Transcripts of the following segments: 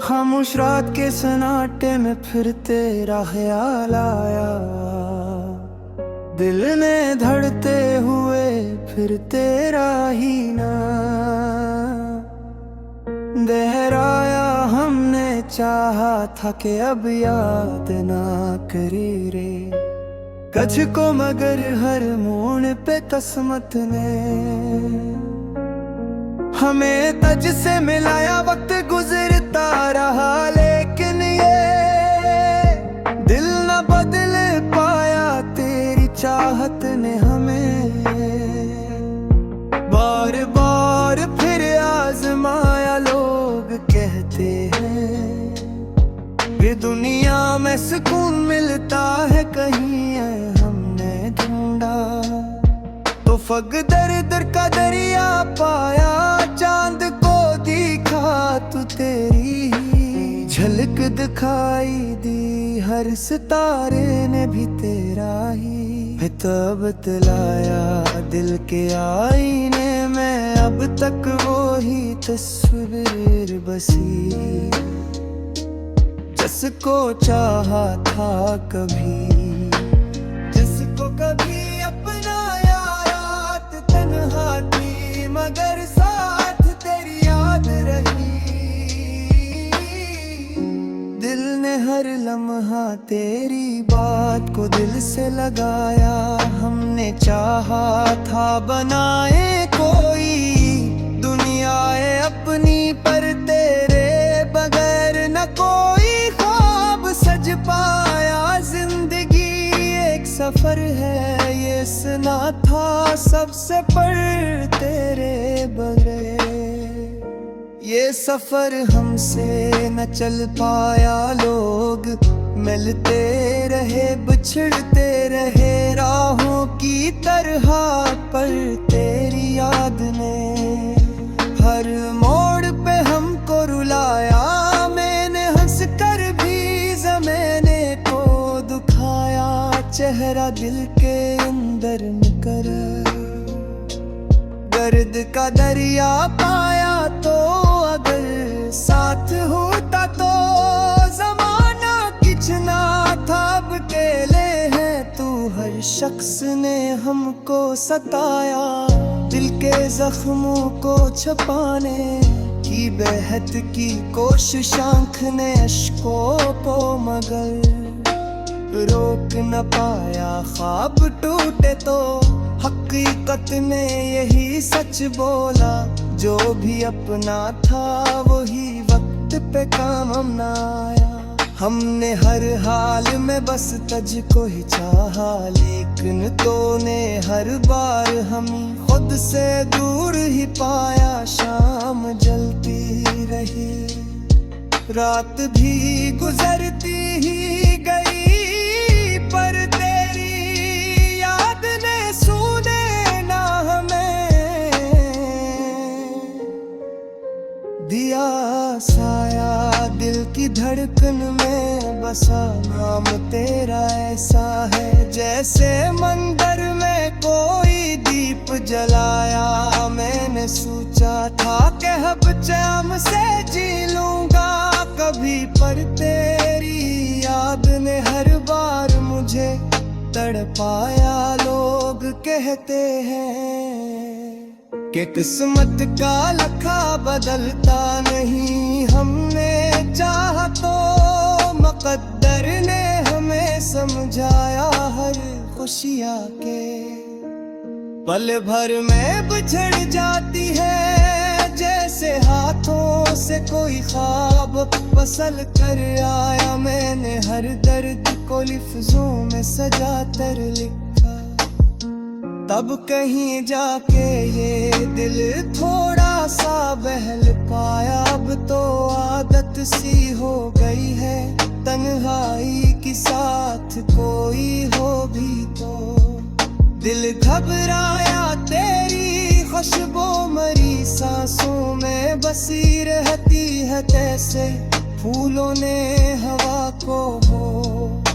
खामोश रात के सन्नाटे में फिर तेरा ख्याल आया। दिल ने धड़ते हुए फिर तेरा ही नाम दोहराया। हमने चाहा था कि अब याद ना करी रे कछ को, मगर हर मोड़ पे किस्मत ने हमें तज से मिलाया। वक्त गुजरता रहा लेकिन ये दिल न बदल पाया। तेरी चाहत ने हमें बार बार फिर आजमाया। लोग कहते हैं ये दुनिया में सुकून मिलता है कहीं है, हमने ढूंढा तो फग दर दर का दरिया पाया। चांद को दिखा तो तेरी झलक दिखाई दी, हर सितारे ने भी तेरा ही तब बतलाया। दिल के आईने में अब तक वो ही तस्वीर बसी, जिसको चाहा था कभी, जिसको कभी अपनाया। रात तन्हा थी मगर साथ तेरी याद रही। दिल ने हर लम्हा तेरी बात को दिल से लगाया। हमने चाहा था बनाए कोई दुनियाए अपनी, पर तेरे बगैर न कोई ख्वाब सज पाया। जिंदगी एक सफर है ये सुना था सबसे, पर तेरे बगैर ये सफर हमसे न चल पाया। लोग मिलते रहे बिछड़ते रहे राहों की तरह, पर तेरी याद ने हर मोड़ पे हमको रुलाया। मैंने हंस कर भी ज़माने को दुखाया। चेहरा दिल के अंदर निकर दर्द का दरिया पाया। तो अगर साथ होता तो ज़माना कितना था। अब अकेले हैं तू हर शख्स ने हमको सताया। दिल के जख्मों को छुपाने की बेहद की कोशिश आँख ने अश्कों को, मगर रोक न पाया। ख्वाब टूटे तो हकीकत ने यही सच बोला। जो भी अपना था वही वक्त पे काम न आया। हमने हर हाल में बस तुझको ही चाहा, लेकिन तूने हर बार हम खुद से दूर ही पाया। शाम जलती रही रात भी गुजरती ही गई, पर तेरी याद ने सूने ना हमें दिया साया। दिल की धड़कन में बसा नाम तेरा ऐसा है, जैसे मंदिर में कोई दीप जलाया। मैंने सोचा था कि अब चैन से जी लूंगा कभी, पर तेरी याद ने हर बार मुझे तड़पाया। लोग कहते हैं कि किस्मत का लखा बदलता नहीं। हमने चाहा तो मुकद्दर ने हमें समझाया। हर खुशियाँ के पल भर में बिछड़ जाती है, जैसे हाथों से कोई ख्वाब फसल कर आया। मैंने हर दर्द को लफ्जों में सजा कर लिखा, तब कहीं जाके ये दिल थोड़ा सा बहल पाया। अब तो आदत सी हो गई है तन्हाई की, साथ कोई हो भी तो। दिल घबराया तेरी खुशबू मरी सांसों में बसी रहती है, जैसे फूलों ने हवा को हो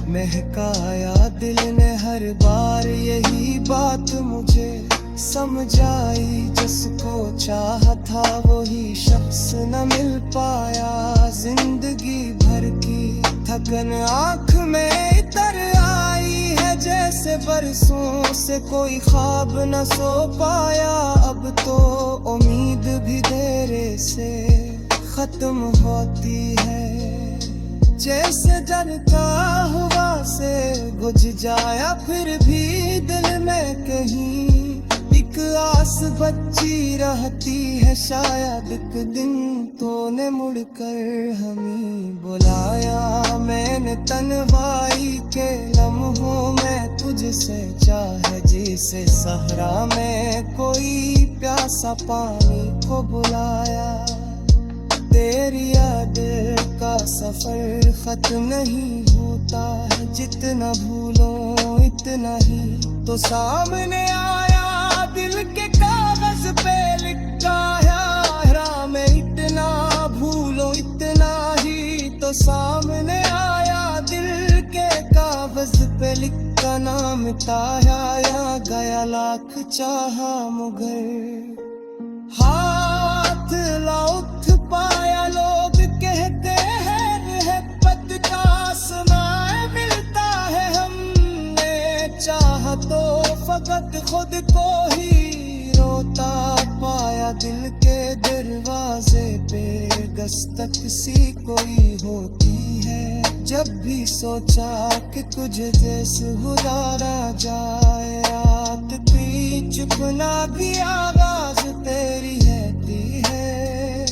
महकाया। दिल ने हर बार यही बात मुझे समझाई जिसको चाहा था वही शख्स न मिल पाया। जिंदगी भर की थकन आंख में इतर आई है, जैसे बरसों से कोई ख्वाब न सो पाया। अब तो उम्मीद भी देरे से खत्म होती है, जैसे डरता हुआ से बुझ जाया। फिर भी दिल में कहीं एक आस बची रहती है, शायद एक दिन तूने मुड़कर हमें बुलाया। मैंने तन्हाई के लम्हों में तुझसे चाहे, जैसे सहरा में कोई प्यासा पानी को बुलाया। तेरी याद का सफर खत्म नहीं होता है, जितना भूलो इतना ही तो सामने आया। दिल के कागज पे लिखा है राम, इतना भूलो इतना ही तो सामने आया। दिल के कागज पे लिखा नाम ताया, या गया लाख चाहा मुगर हाथ ला उठ पाया। लोग कहते हैं रहमत का आसमां मिलता है, हमने चाहा तो फकत खुद को ही रोता पाया। दिल के दरवाजे पे दस्तक सी कोई होती है, जब भी सोचा कि तुझे जैसे गुजारा जाए। आती चुपना भी आवाज तेरी रहती है,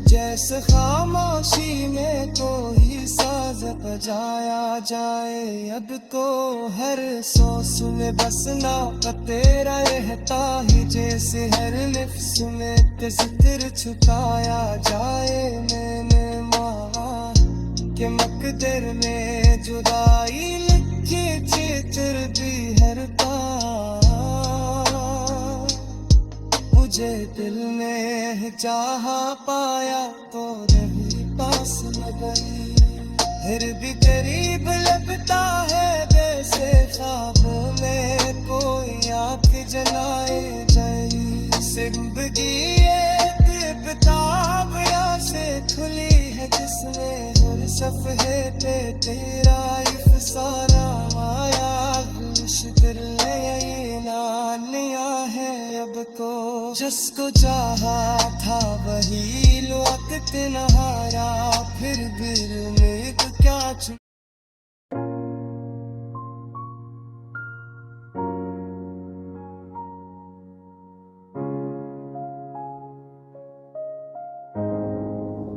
जैसे खामोशी में कोई साज बजाया जाए। अब तो हर सांस में बस नाम तेरा रहता ही, जैसे हर नफ्स में जिक्र छुपाया जाए। मैंने माँ के मकदर में जुदाई लिखी चित्र भी हरता, मुझे दिल में चाहा पाया तो रही पास न गई। फिर भी करीब लगता है, जैसे ख्वाबों में कोई आँख जलाए जाए। जिंदगी एक किताब से खुली है, जिसमें हर सफ़े पे तेरा अफसाना आया। मुश्किल ये नानिया है अब को, जिसको चाहा था वही वक्त नहारा। फिर भी उम्मीद क्या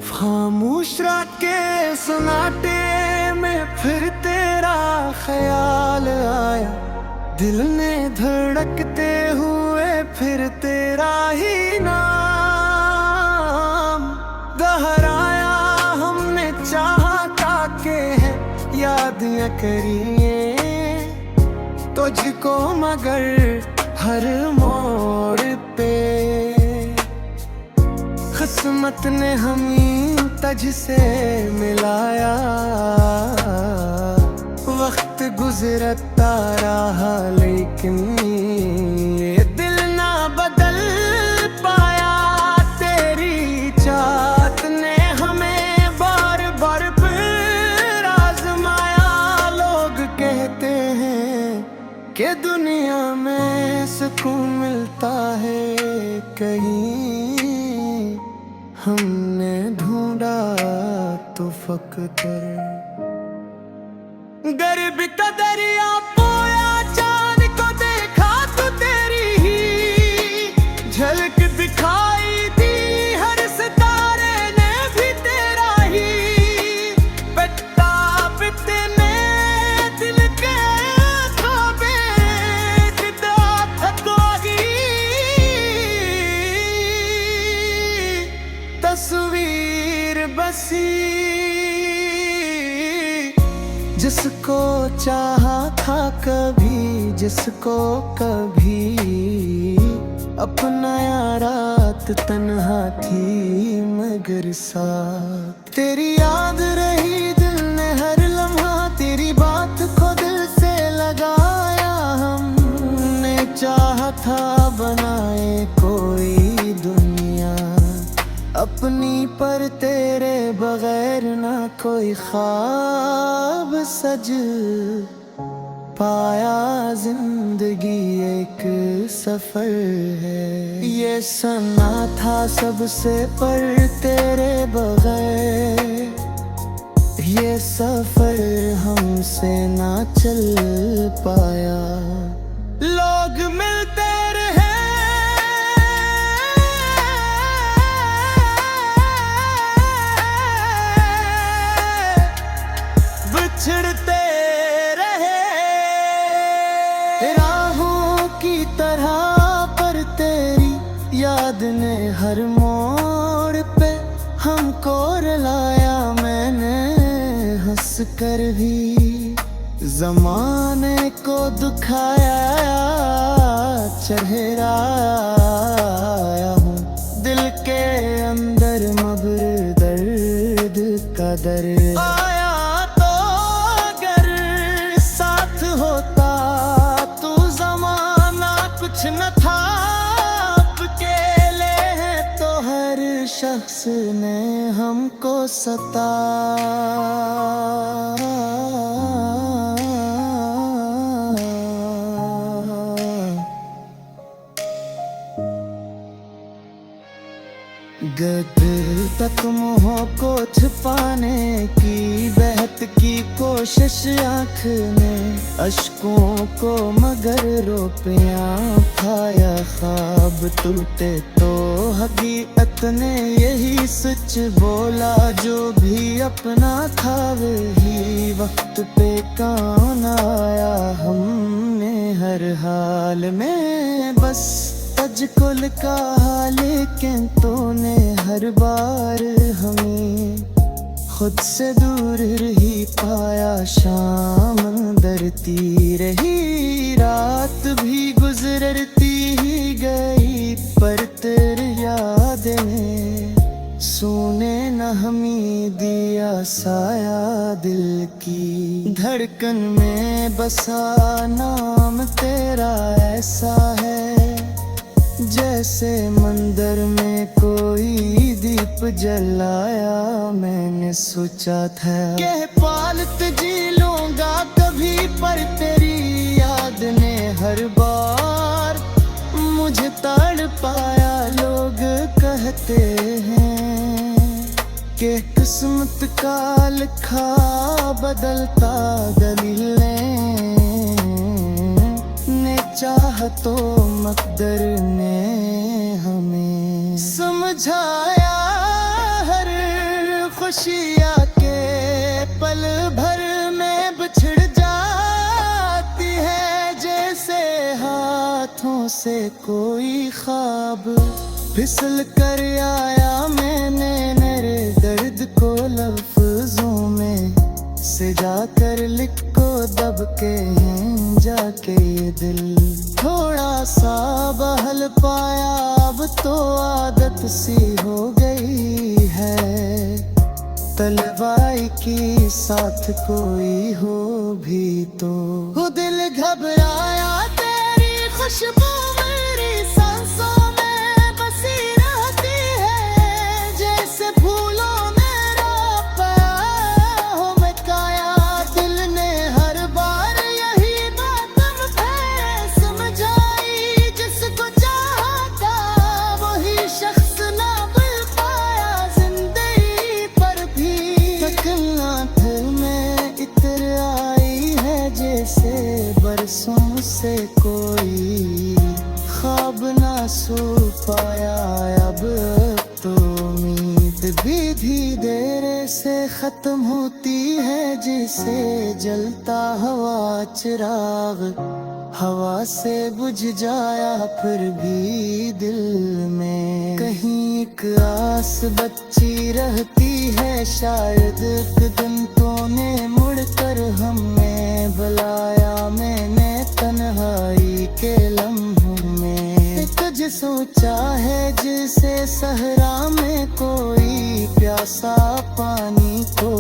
खामोश रात के सन्नाटे में फिर तेरा ख्याल आया। दिल ने धड़कते हुए फिर तेरा ही नाम दोहराया। हमने चाहा ताके है याद न करिए तुझको, मगर हर मोड़ पे किस्मत ने हमें तुझ से मिलाया। वक्त गुजरता रहा लेकिन ये दिल ना बदल पाया। तेरी चाहत ने हमें बार बार फिर आजमाया। लोग कहते हैं कि दुनिया में सुकून मिलता है कहीं, हमने ढूंढा तो फकतर गर्ब का दरिया पोया। चांद को देखा तो तेरी ही झलक दिखाई दी, हर सितारे ने भी तेरा ही बेटा बितने दिल के ख्वाबे जुदा थकोगी। तस्वीर बसी जिसको चाहा था कभी, जिसको कभी अपनाया। रात तन्हा थी मगर साथ तेरी याद रही। दिल ने हर लम्हा तेरी बात को दिल से लगाया। हमने चाहा था अपनी पर तेरे बगैर ना कोई ख्वाब सज पाया। जिंदगी एक सफर है, ये सना था सबसे पर तेरे बगैर ये सफर हमसे ना चल पाया। लोग मिलते रहे बिछड़ते रहे राहों की तरह, पर तेरी याद ने हर मोड़ पे हमको रुलाया। मैंने हंस कर भी ज़माने को दुखाया, चेहरा हूँ दिल के अंदर मगर दर्द का दर्द आया। तो अगर साथ होता तू ज़माना कुछ न था, अकेले हैं तो हर शख्स ने हमको सताया। गदर तक मुँहों को छुपाने की बहत की कोशिश आँख ने अश्कों को मगर रोपियाँ खाया। ख्वाब टूटे तो हकीकत ने यही सच बोला, जो भी अपना था वही वक्त पे कान आया। हमने हर हाल में बस तजकुल कहा, लेकिन तूने हर बार हमें खुद से दूर ही पाया। शाम अंदरती रही, रात भी गुजरती ही गई, पर तेरी यादें सूने न हमें दिया साया। दिल की धड़कन में बसा नाम तेरा ऐसा है, जैसे मंदिर में कोई दीप जलाया। मैंने सोचा था कि पालत जी लूंगा कभी, पर तेरी याद ने हर बार मुझे तड़पाया। लोग कहते हैं कि किस्मत का लिखा बदलता दलीलें ने चाह तो मकदर ने हमें समझाया। हर खुशियाँ के पल भर में बिछड़ जाती है, जैसे हाथों से कोई ख्वाब फिसल कर आया। मैंने मेरे दर्द को लफ्जों में से जाकर लिखो दब के हैं जाके ये दिल थोड़ा सा बहल पाया। अब तो आदत सी हो गई है तलवाई की साथ कोई हो भी तो। वो दिल घबराया तेरी खुशबू मेरी सांसों में बसी रहती है, जैसे फूलों में पाया हो मैं काया। दिल ने हर बार यही बात मुझे समझाई, जिसको चाहा था वही शख्स ना मिल पाया। जिंदगी पर भी तकल्लात में इतर आई है, जैसे बरसों से कोई ख्वाब ना सो पाया। अब तो उम्मीद भी धीरे से खत्म होती है, जैसे जलता हवा चिराग हवा से बुझ जाया। फिर भी दिल में कहीं एक आस बच्ची रहती है, शायद एक दिन तूने मुड़कर हमें बुलाया। मैंने तन्हाई के लम्हों में तुझे सोचा है, जिसे सहरा में कोई प्यासा पानी को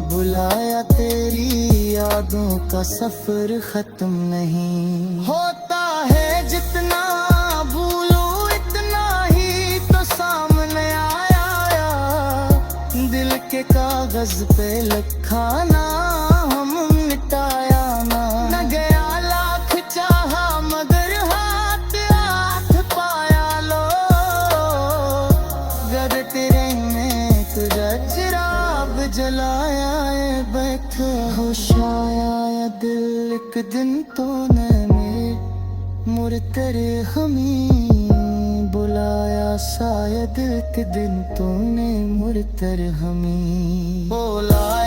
बुलाया। तेरी यादों का सफर खत्म नहीं होता है, जितना भूलो इतना ही तो सामने आया। कागज पे लखाना हम मिटाया ना। न गया लाख चाहा मगर हाथ हाथ पाया लो। गर तेरे में तुझा चिराग जलाया है बैठे होश आया या दिल एक दिन तूने मेरे मुड़ तेरे हमी बुलाया। शायद एक दिन तूने मुड़ तेरे हमी बुलाया।